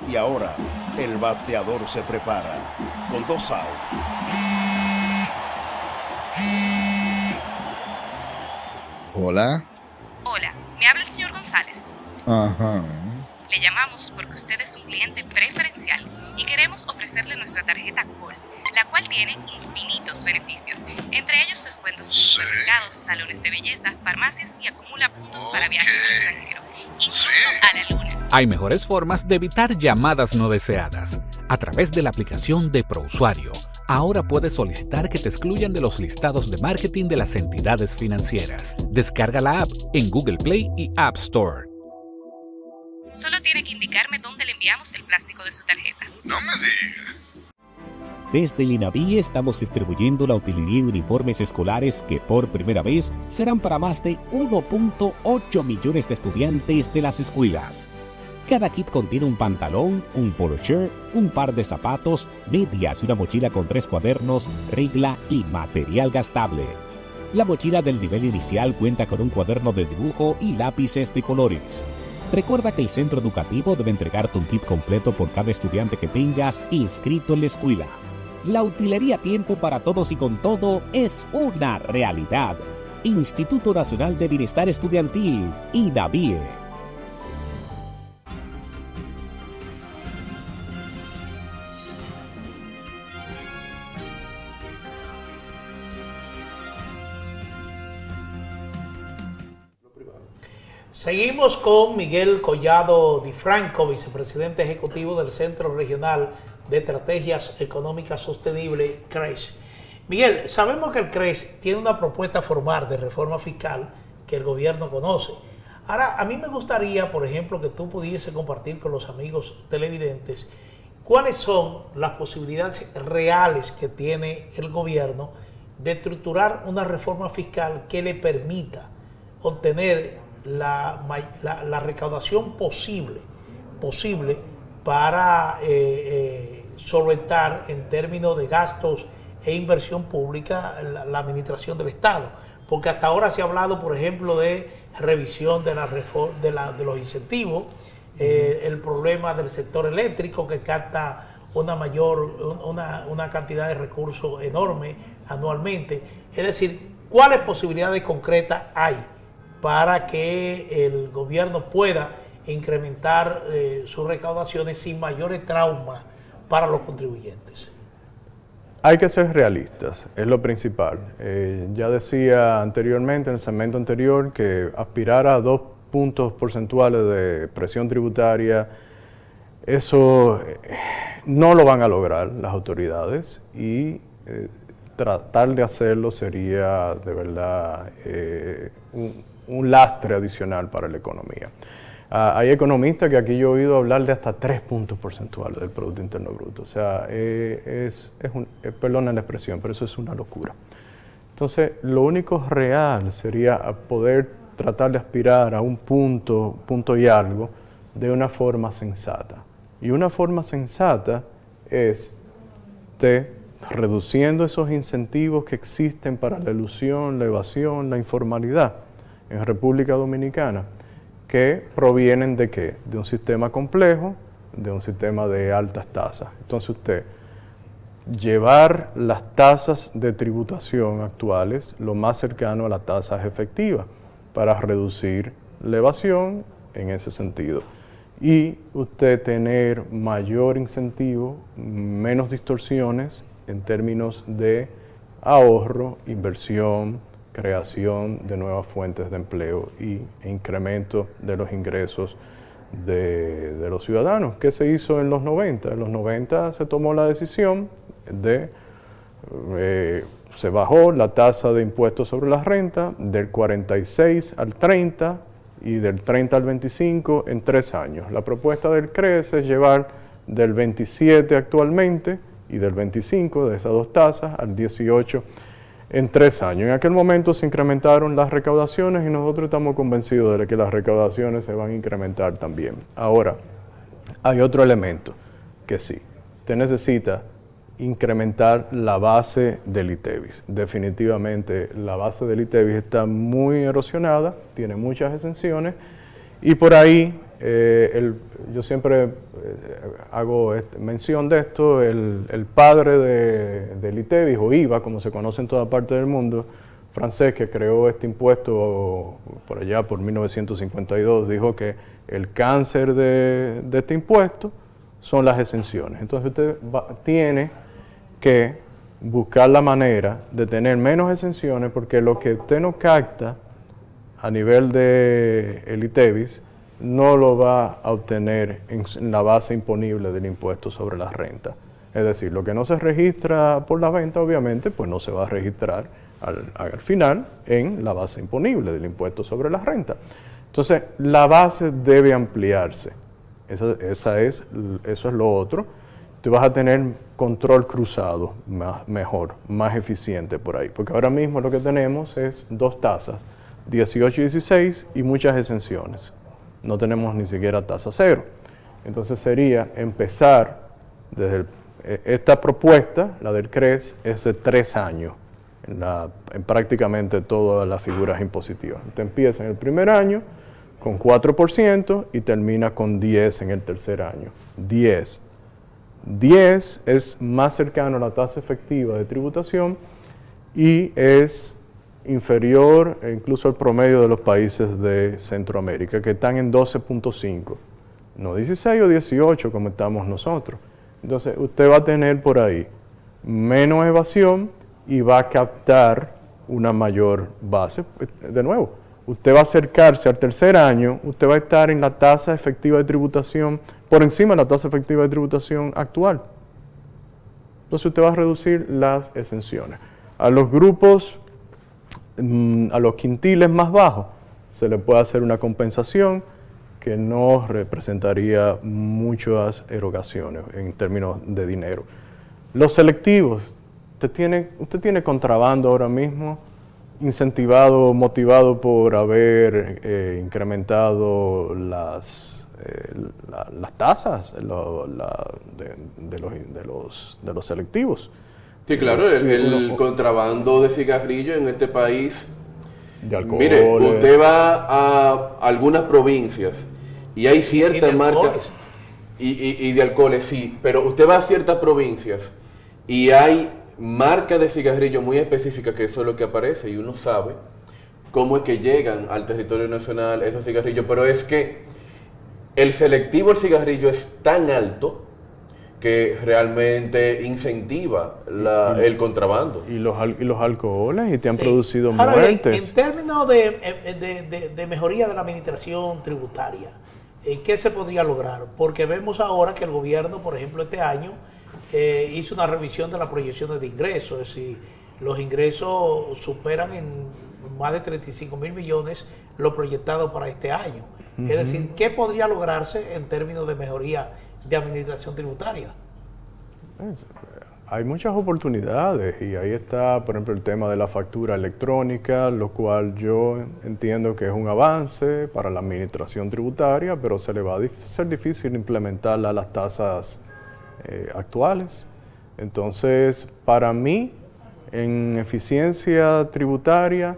H: Y ahora, el bateador se prepara con 2 outs.
P: Hola.
I: Hola, me habla el señor González.
P: Ajá.
I: Le llamamos porque usted es un cliente preferencial y queremos ofrecerle nuestra tarjeta Col, la cual tiene infinitos beneficios, entre ellos descuentos en supermercados, salones de belleza, farmacias y acumula puntos para viajes al extranjero, incluso a la luna.
J: Hay mejores formas de evitar llamadas no deseadas. A través de la aplicación de ProUsuario, ahora puedes solicitar que te excluyan de los listados de marketing de las entidades financieras. Descarga la app en Google Play y App Store.
I: Solo tiene que indicarme dónde le enviamos el plástico de su tarjeta.
P: No me diga.
G: Desde el INAVIE estamos distribuyendo la utilería y uniformes escolares que por primera vez serán para más de 1.8 millones de estudiantes de las escuelas. Cada kit contiene un pantalón, un polo shirt, un par de zapatos, medias y una mochila con 3 cuadernos, regla y material gastable. La mochila del nivel inicial cuenta con un cuaderno de dibujo y lápices de colores. Recuerda que el centro educativo debe entregarte un kit completo por cada estudiante que tengas inscrito en la escuela. La utilería a tiempo para todos y con todo es una realidad. Instituto Nacional de Bienestar Estudiantil, INAVIE.
A: Seguimos con Miguel Collado Di Franco, vicepresidente ejecutivo del Centro Regional de Estrategias Económicas Sostenibles, CRES. Miguel, sabemos que el CRES tiene una propuesta formal de reforma fiscal que el gobierno conoce. Ahora, a mí me gustaría, por ejemplo, que tú pudiese compartir con los amigos televidentes cuáles son las posibilidades reales que tiene el gobierno de estructurar una reforma fiscal que le permita obtener la recaudación posible para solventar en términos de gastos e inversión pública la administración del Estado. Porque hasta ahora se ha hablado, por ejemplo, de revisión de los incentivos, el problema del sector eléctrico que capta una cantidad de recursos enorme anualmente. Es decir, ¿cuáles posibilidades concretas hay para que el gobierno pueda incrementar sus recaudaciones sin mayores traumas para los contribuyentes?
B: Hay que ser realistas, es lo principal. Ya decía anteriormente, en el segmento anterior, que aspirar a 2 puntos porcentuales de presión tributaria, eso no lo van a lograr las autoridades y tratar de hacerlo sería de verdad un lastre adicional para la economía. Hay economistas que aquí yo he oído hablar de hasta 3 puntos porcentuales del Producto Interno Bruto. O sea, perdonen la expresión, pero eso es una locura. Entonces, lo único real sería poder tratar de aspirar a un punto y algo de una forma sensata. Y una forma sensata es reduciendo esos incentivos que existen para la elusión, la evasión, la informalidad en República Dominicana, que provienen de ¿qué? De un sistema complejo, de un sistema de altas tasas. Entonces usted llevar las tasas de tributación actuales lo más cercano a las tasas efectivas para reducir la evasión en ese sentido. Y usted tener mayor incentivo, menos distorsiones en términos de ahorro, inversión, creación de nuevas fuentes de empleo e incremento de los ingresos de los ciudadanos. ¿Qué se hizo en los 90? En los 90 se tomó la decisión de, se bajó la tasa de impuestos sobre la renta del 46 al 30 y del 30 al 25 en 3 años. La propuesta del CRES es llevar del 27 actualmente y del 25 de esas dos tasas al 18 en 3 años. En aquel momento se incrementaron las recaudaciones y nosotros estamos convencidos de que las recaudaciones se van a incrementar también. Ahora, hay otro elemento que sí, usted necesita incrementar la base del ITEVIS. Definitivamente la base del ITEVIS está muy erosionada, tiene muchas exenciones y por ahí yo siempre hago mención de esto, el padre del ITEVIS o IVA, como se conoce en toda parte del mundo, francés, que creó este impuesto por allá por 1952, dijo que el cáncer de este impuesto son las exenciones. Entonces usted tiene que buscar la manera de tener menos exenciones porque lo que usted no capta a nivel del ITEVIS no lo va a obtener en la base imponible del impuesto sobre la renta. Es decir, lo que no se registra por la venta, obviamente, pues no se va a registrar al final en la base imponible del impuesto sobre la renta. Entonces, la base debe ampliarse. Eso es lo otro. Tú vas a tener control cruzado mejor, más eficiente por ahí. Porque ahora mismo lo que tenemos es 2 tasas, 18 y 16, y muchas exenciones. No tenemos ni siquiera tasa cero. Entonces sería empezar desde esta propuesta, la del CRES, es de 3 años en prácticamente todas las figuras impositivas. Usted empieza en el primer año con 4% y termina con 10 en el tercer año. 10 es más cercano a la tasa efectiva de tributación y es inferior incluso al promedio de los países de Centroamérica, que están en 12.5, no 16 o 18 como estamos nosotros. Entonces usted va a tener por ahí menos evasión y va a captar una mayor base. De nuevo, usted va a acercarse al tercer año, usted va a estar en la tasa efectiva de tributación, por encima de la tasa efectiva de tributación actual. Entonces usted va a reducir las exenciones. A los grupos, a los quintiles más bajos, se le puede hacer una compensación que no representaría muchas erogaciones en términos de dinero. Los selectivos, usted tiene contrabando ahora mismo, incentivado, motivado por haber incrementado las tasas de los selectivos.
C: Sí, claro, el contrabando de cigarrillos en este país.
B: De alcohol.
C: Mire, usted va a algunas provincias y hay ciertas marcas. Y de alcoholes, sí, pero usted va a ciertas provincias y hay marcas de cigarrillos muy específicas que eso es lo que aparece y uno sabe cómo es que llegan al territorio nacional esos cigarrillos, pero es que el selectivo del cigarrillo es tan alto que realmente incentiva el contrabando.
B: Y los alcoholes, y te han
A: Sí.
B: producido
A: Ahora bien,
B: muertes.
A: en términos de mejoría de la administración tributaria, ¿qué se podría lograr? Porque vemos ahora que el gobierno, por ejemplo, este año hizo una revisión de las proyecciones de ingresos, es decir, los ingresos superan en más de 35.000 millones lo proyectado para este año. Es decir, ¿qué podría lograrse en términos de mejoría de administración tributaria?
B: Hay muchas oportunidades y ahí está, por ejemplo, el tema de la factura electrónica, lo cual yo entiendo que es un avance para la administración tributaria, pero se le va a ser difícil implementarla a las tasas actuales. Entonces, para mí, en eficiencia tributaria,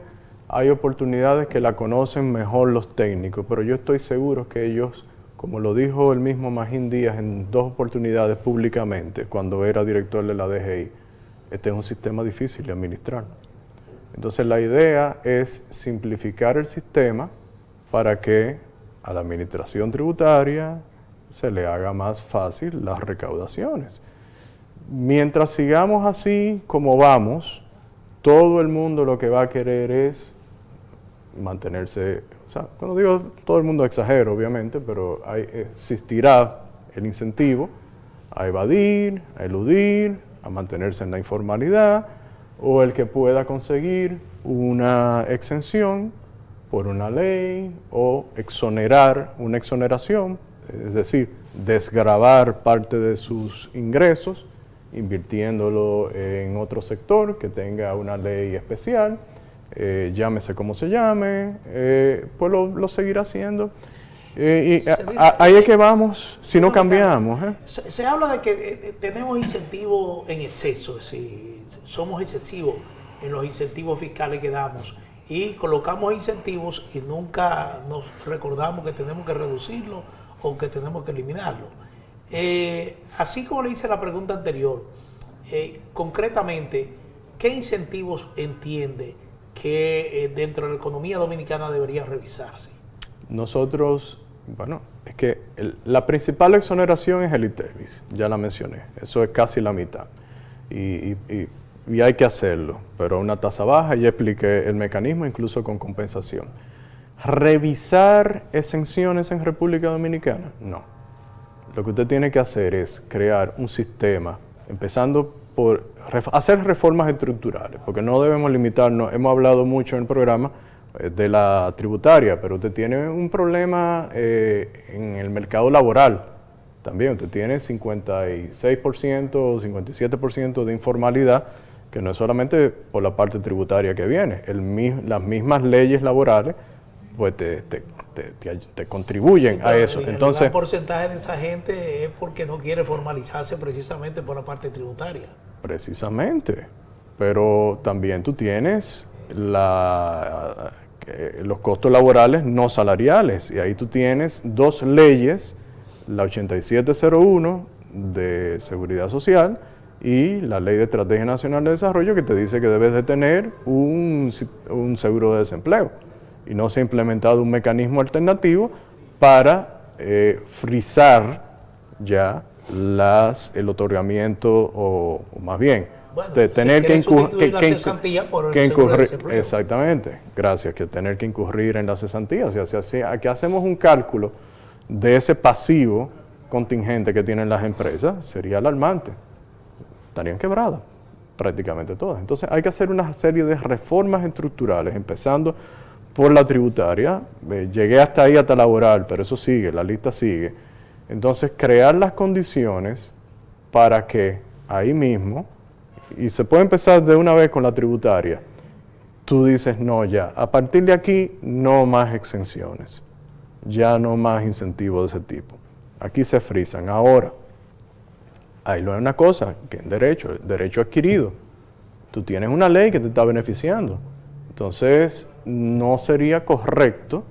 B: hay oportunidades que la conocen mejor los técnicos, pero yo estoy seguro que ellos como lo dijo el mismo Magín Díaz en 2 oportunidades públicamente, cuando era director de la DGI, este es un sistema difícil de administrar. Entonces la idea es simplificar el sistema para que a la administración tributaria se le haga más fácil las recaudaciones. Mientras sigamos así como vamos, todo el mundo lo que va a querer es mantenerse, o sea, cuando digo todo el mundo exagero obviamente, pero existirá el incentivo a evadir, a eludir, a mantenerse en la informalidad, o el que pueda conseguir una exención por una ley o exonerar una exoneración, es decir, desgravar parte de sus ingresos, invirtiéndolo en otro sector que tenga una ley especial, llámese como se llame, pues lo seguirá haciendo. Ahí es que vamos, si no cambiamos.
A: Se habla de que tenemos incentivos en exceso, es decir, somos excesivos en los incentivos fiscales que damos y colocamos incentivos y nunca nos recordamos que tenemos que reducirlo o que tenemos que eliminarlo. Así como le hice la pregunta anterior, concretamente, ¿qué incentivos entiende que dentro de la economía dominicana deberían revisarse?
B: Nosotros, bueno, es que la principal exoneración es el ITEVIS, ya la mencioné, eso es casi la mitad. Y hay que hacerlo, pero a una tasa baja, ya expliqué el mecanismo, incluso con compensación. ¿Revisar exenciones en República Dominicana? No. Lo que usted tiene que hacer es crear un sistema, empezando por hacer reformas estructurales, porque no debemos limitarnos, hemos hablado mucho en el programa de la tributaria, pero usted tiene un problema en el mercado laboral también, usted tiene 56% o 57% de informalidad, que no es solamente por la parte tributaria que viene, las mismas leyes laborales pues te contribuyen a eso.
A: Entonces, el gran porcentaje de esa gente es porque no quiere formalizarse precisamente por la parte tributaria.
B: Precisamente, pero también tú tienes los costos laborales no salariales, y ahí tú tienes 2 leyes, la 8701 de Seguridad Social y la Ley de Estrategia Nacional de Desarrollo, que te dice que debes de tener un seguro de desempleo, y no se ha implementado un mecanismo alternativo para frizar ya el otorgamiento, o más bien,
A: bueno,
B: de tener que incurrir
A: desempleo.
B: Exactamente, gracias, que tener que incurrir en la cesantía. O sea, si aquí hacemos un cálculo de ese pasivo contingente que tienen las empresas, sería alarmante. Estarían quebradas prácticamente todas. Entonces hay que hacer una serie de reformas estructurales, empezando por la tributaria. Llegué hasta ahí, hasta laboral, pero eso sigue, la lista sigue. Entonces crear las condiciones para que ahí mismo, y se puede empezar de una vez con la tributaria, tú dices, no, ya, a partir de aquí no más exenciones, ya no más incentivos de ese tipo. Aquí se frizan. Ahora, hay una cosa, que es derecho adquirido. Tú tienes una ley que te está beneficiando. Entonces, no sería correcto,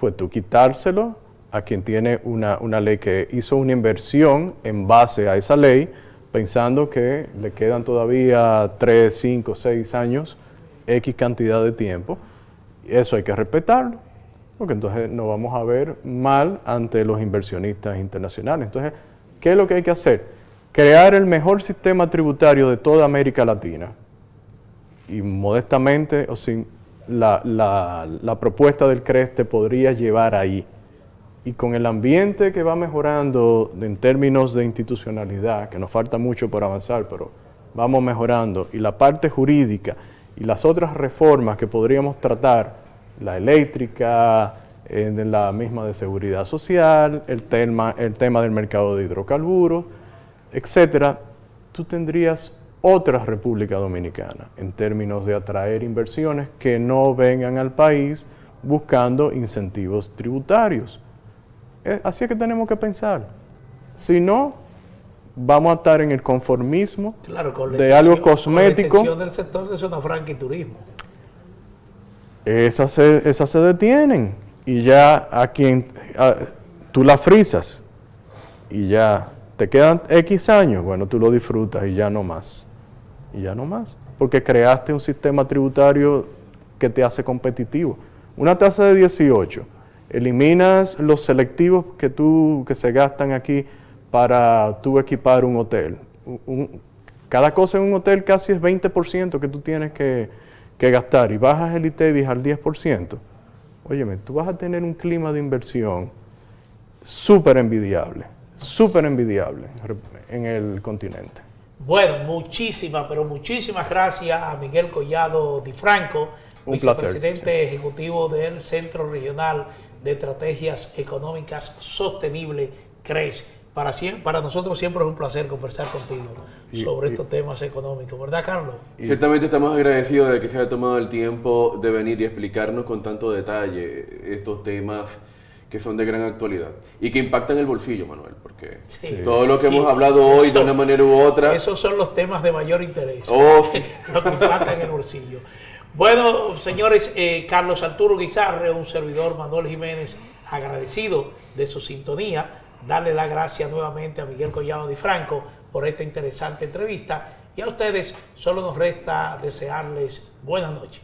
B: pues tú quitárselo a quien tiene una ley que hizo una inversión en base a esa ley, pensando que le quedan todavía 3, 5, 6 años, X cantidad de tiempo. Eso hay que respetarlo, porque entonces nos vamos a ver mal ante los inversionistas internacionales. Entonces, ¿qué es lo que hay que hacer? Crear el mejor sistema tributario de toda América Latina. Y modestamente, o sin la propuesta del CRES te podría llevar ahí. Y con el ambiente que va mejorando en términos de institucionalidad, que nos falta mucho por avanzar, pero vamos mejorando, y la parte jurídica y las otras reformas que podríamos tratar, la eléctrica, la misma de seguridad social, el tema del mercado de hidrocarburos, etcétera, tú tendrías otra República Dominicana en términos de atraer inversiones que no vengan al país buscando incentivos tributarios. Así es que tenemos que pensar. Si no, vamos a estar en el conformismo de algo cosmético.
A: Con la excepción del sector de zona franca y turismo.
B: Esas se detienen. Y ya tú la frisas y ya te quedan X años, bueno, tú lo disfrutas y ya no más. Y ya no más, porque creaste un sistema tributario que te hace competitivo. Una tasa de 18, eliminas los selectivos que se gastan aquí para tú equipar un hotel. Cada cosa en un hotel casi es 20% que tú tienes que gastar y bajas el ITEVIS al 10%. Óyeme, tú vas a tener un clima de inversión súper envidiable en el continente.
A: Bueno, pero muchísimas gracias a Miguel Collado Di Franco, vicepresidente ejecutivo del Centro Regional de Estrategias Económicas Sostenibles, CRES. Para nosotros siempre es un placer conversar contigo sobre estos temas económicos, ¿verdad, Carlos?
C: Ciertamente estamos agradecidos de que se haya tomado el tiempo de venir y explicarnos con tanto detalle estos temas que son de gran actualidad y que impactan el bolsillo, Manuel, porque todo lo que hemos hablado hoy de una manera u otra...
A: Esos son los temas de mayor interés,
C: sí.
A: Lo que impactan el bolsillo. Bueno, señores, Carlos Arturo Guizarre, un servidor, Manuel Jiménez, agradecido de su sintonía, darle las gracias nuevamente a Miguel Collado Di Franco por esta interesante entrevista y a ustedes solo nos resta desearles buenas noches.